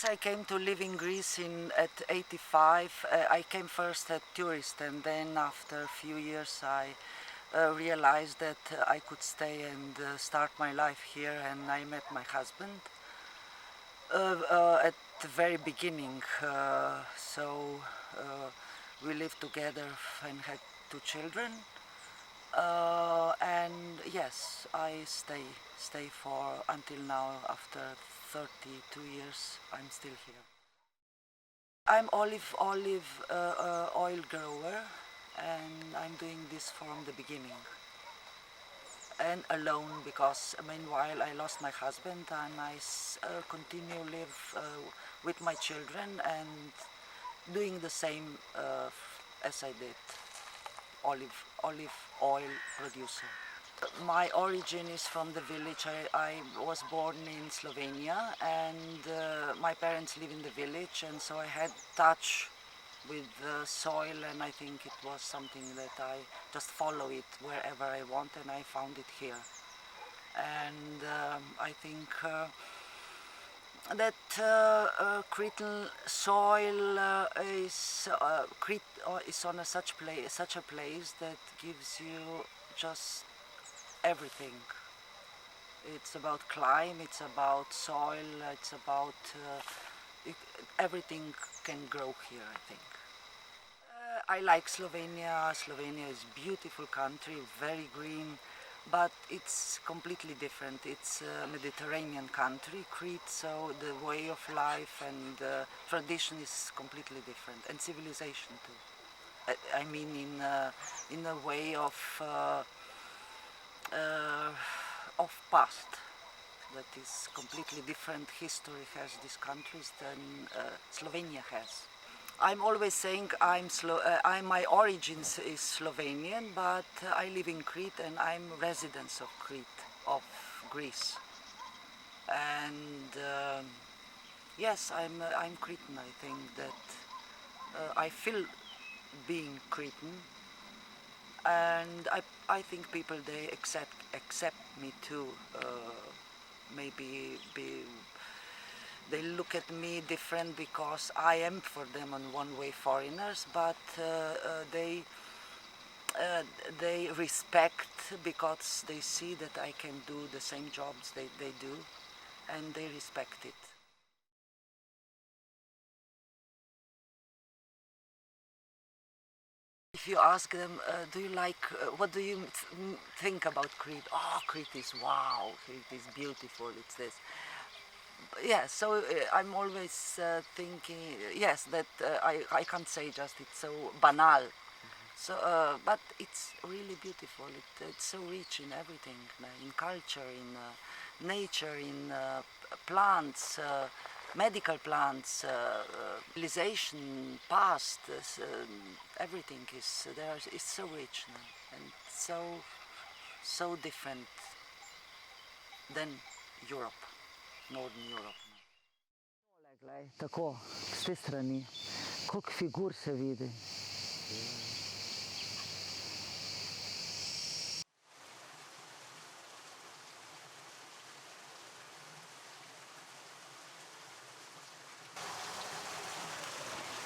Since I came to live in Greece at 85, I came first as tourist, and then after a few years I realized that I could stay and start my life here, and I met my husband at the very beginning. We lived together and had 2 children. And yes, I stay for until now. After 32 years, I'm still here. I'm olive oil grower, and I'm doing this from the beginning. And alone, because meanwhile I lost my husband, and I continue live with my children and doing the same as I did. Olive oil producer. My origin is from the village. I was born in Slovenia, and my parents live in the village, and so I had touch with the soil, and I think it was something that I just follow it wherever I want, and I found it here. And I think that Cretan soil is on such a place that gives you just everything. It's about climate, it's about soil, it's about everything can grow here, I think. I like Slovenia. Slovenia is a beautiful country, very green, but it's completely different. It's a Mediterranean country, Crete, so the way of life and tradition is completely different, and civilization too. I mean, in a way of past that is completely different. History has these countries than Slovenia has. I'm always saying my origins is Slovenian, but I live in Crete and I'm resident of Crete, of Greece. And yes, I'm Cretan. I think that I feel being Cretan, and I think people they accept me too. Maybe they look at me different because I am for them in one way foreigners, but they respect because they see that I can do the same jobs they do, and they respect it. If you ask them, do you like, what do you think about Crete? Oh, Crete is wow, Crete is beautiful, it's this. Yeah, so I'm always thinking, yes, that I can't say just it's so banal. So, but it's really beautiful. It's so rich in everything, in culture, in nature, in plants, medical plants, civilization, past, everything is there. It's so rich and so different than Europe. Northern Europe. Glej, tako, z te strani, koliko figur se vidi.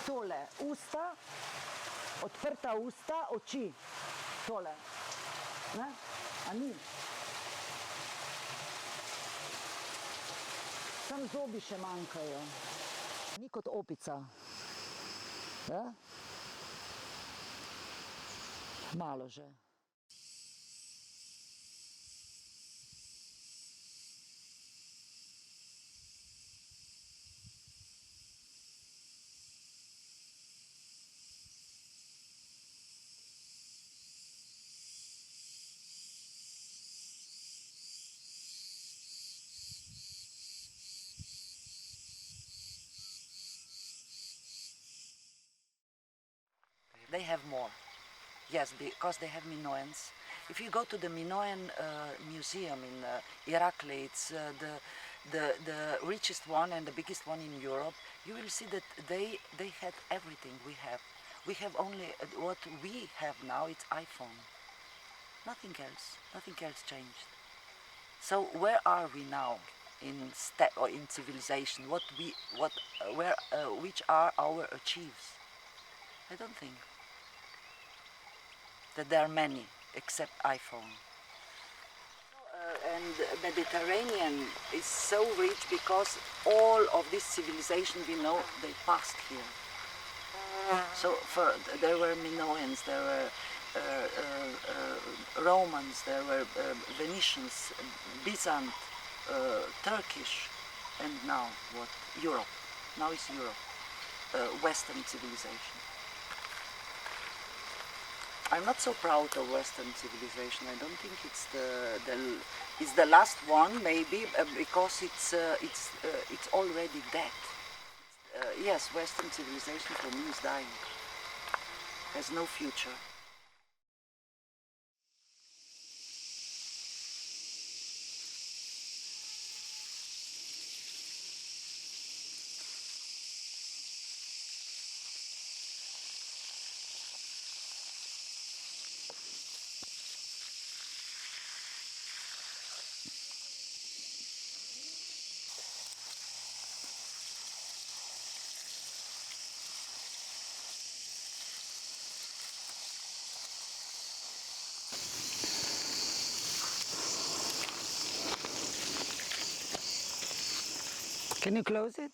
Tole, usta, odprta usta, oči, tole, ne, a ni? Sam zobi še manjkajo. Ni kot opica. Ja? Malo že. They have more, yes, because they have Minoans. If you go to the Minoan museum in Irakli, it's the richest one and the biggest one in Europe, you will see that they had everything we have. We have only what we have now, it's iPhone. Nothing else changed. So where are we now? in step or in civilization. Which are our achieves? I don't think that there are many except iPhone. And Mediterranean is so rich because all of this civilization we know, they passed here. So there were Minoans, there were Romans, there were Venetians, Byzant, Turkish, and now what? Europe. Now it's Europe, Western civilization. I'm not so proud of Western civilization. I don't think it's the last one, maybe because it's already dead. Yes, Western civilization for me is dying. Has no future. Can you close it?